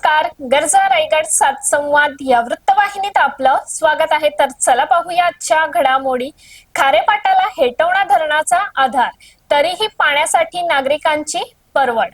नमस्कार, गरजा रायगड सात संवाद या वृत्तवाहिनीत आपलं स्वागत आहे। तर चला पाहूया आजच्या घडामोडी। खारेपाटाला हेटवणा धरणाचा आधार, तरीही पाण्यासाठी नागरिकांची परवड।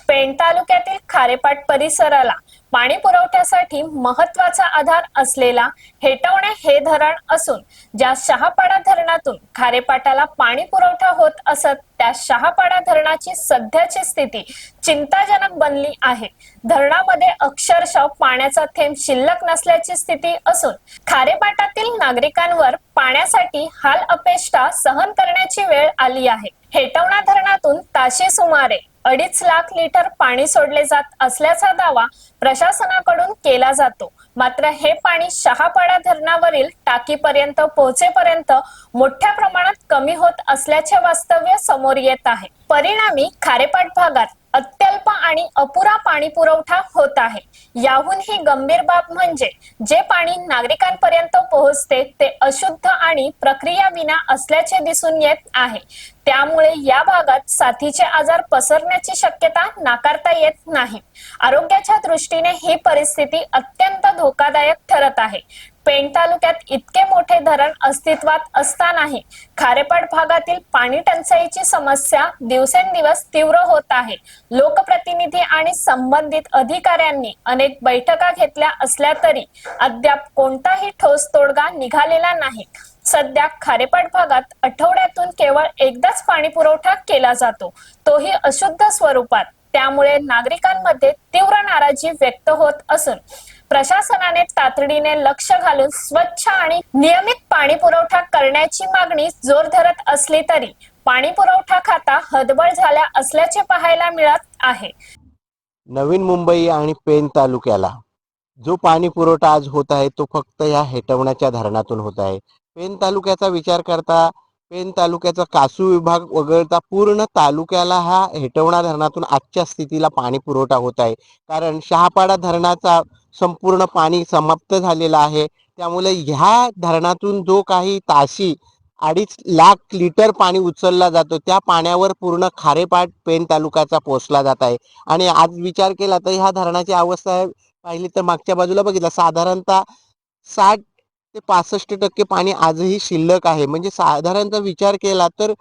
पेण तालुक्यातील खारेपाट परिसराला पाणी पुरवठ्यासाठी महत्त्वाचा आधार असलेला हेटवणे हे धरण असून ज्या शहापाडा धरणातून खारेपाटाला पाणी पुरवठा होत असत, त्या शहापाडा धरणाची सध्याची स्थिती चिंताजनक बनली आहे। धरणामध्ये अक्षरशः पाण्याचा थेंब शिल्लक नसल्याची स्थिती असून खारेपाटातील नागरिकांवर पाण्यासाठी हाल अपेष्टा सहन करण्याची वेळ आली आहे। हेटवणा धरणातून ताशी सुमारे 2.5 लाख लिटर पाणी सोडले जात असल्याचा दावा प्रशासनाकडून केला जातो। मात्र हे पाणी शहापाडा धरणावरील टाकीपर्यंत पोहोचेपर्यंत मोठ्या प्रमाणात कमी होत असल्याचे वास्तव्य समोर येत आहे। परिणामी खारेपाट भागात अत्यल्प आणि अपुरा पाणी पुरवठा होत आहे। याहूनही गंभीर बाब म्हणजे जे पाणी नागरिकांपर्यंत पोहोचते ते अशुद्ध आणि प्रक्रिया विना असल्याचे दिसून येत आहे। त्यामुळे या भागात साथीचे आजार पसरण्याची शक्यता नाकारता येत नाही। आरोग्याच्या दृष्टीने ही परिस्थिती अत्यंत धोकादायक ठरत आहे। पेण तालुक्यात इतके मोठे धरण अस्तित्वात असतानाही खारेपाट भागातील पाणी टंचाईची समस्या दिवसेंदिवस तीव्र होत आहे। लोकप्रतिनिधी आणि संबंधित अधिकाऱ्यांनी अनेक बैठका घेतल्या असल्या तरी अद्याप कोणताही ठोस तोडगा निघालेला नाही। सध्या खारेपाट भागात आठवड्यातून केवळ एकदाच पाणी पुरवठा केला जातो, तोही अशुद्ध स्वरूपात। त्यामुळे नागरिकांमध्ये तीव्र नाराजी व्यक्त होत असून प्रशासनाने तातडीने लक्ष घालून स्वच्छ आणि नियमित पाणी पुरवठा करण्याची मागणी जोर धरत असली तरी पाणी पुरवठा खाता हतबल झाला असल्याचे पाहायला मिळत आहे। नवीन मुंबई आणि पेण तालुक्याला जो पाणी पुरवठा आज होत आहे तो फक्त या हेटवण्याच्या धरणातून होत आहे। पेण तालुक्याचा विचार करता पेण तालुक्याचा कासू विभाग वगळता पूर्ण तालुक्याला हा हेटवणा धरणातून आजच्या स्थितीला पाणी पुरवठा होत आहे। कारण शहापाडा धरणाचा संपूर्ण पाणी समाप्त झालेला आहे। त्यामुळे ह्या धरणातून जो काही ताशी 2.5 लाख लिटर पाणी उचलला जातो, त्या पाण्यावर पूर्ण खारेपाट पेण तालुक्याचा पोचला जात आहे। आणि आज विचार केला तर ह्या धरणाची अवस्था पाहिली तर मागच्या बाजूला बघितलं साधारणतः 60 ते 65% पाणी आजही शिल्लक आहे। म्हणजे साधारणतः विचार केला तर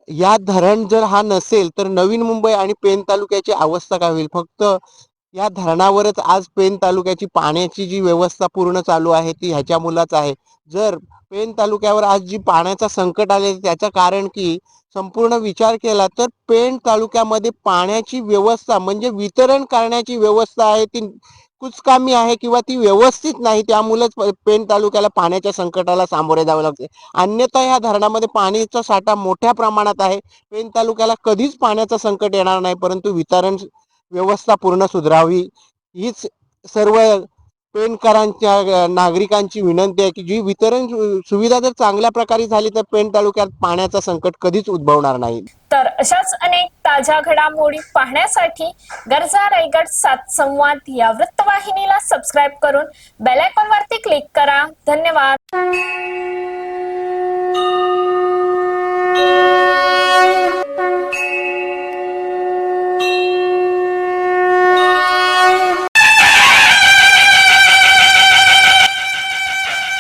या धरण जर हा नसेल तर नवीन मुंबई आणि पेण तालुक्याची अवस्था काय होईल। फक्त या धरणावरच आज पेण तालुक्याची पाण्याची जी व्यवस्था पूर्ण चालू आहे ती ह्याच्या मुलाच आहे। जर पेण तालुक्यावर आज जी पाण्याचा संकट आले त्याचं कारण की संपूर्ण विचार केला तर पेण तालुक्यामध्ये पाण्याची व्यवस्था म्हणजे वितरण करण्याची व्यवस्था आहे ती कुचकामी आहे किंवा ती व्यवस्थित नाही। त्यामुळेच पेण तालुक्याला पाण्याच्या संकटाला सामोरे जावे लागते। अन्यथा ह्या धरणामध्ये पाणीचा साठा मोठ्या प्रमाणात आहे। पेण तालुक्याला कधीच पाण्याचं संकट येणार नाही, परंतु वितरण व्यवस्था पूर्ण सुधारावी हीच सर्व पेणकरांच्या नागरिकांची विनंती आहे की जी वितरण सुविधा जर चांगल्या प्रकारे झाली तर पेण तालुक्यात पाण्याचा संकट कधीच उद्भवणार नाही। तर अशाच अनेक ताज्या घडामोडी पाहण्यासाठी गरजा रायगड सात संवाद या वृत्तवाहिनीला सबस्क्राइब करून बेल आयकॉन वरती क्लिक करा। धन्यवाद।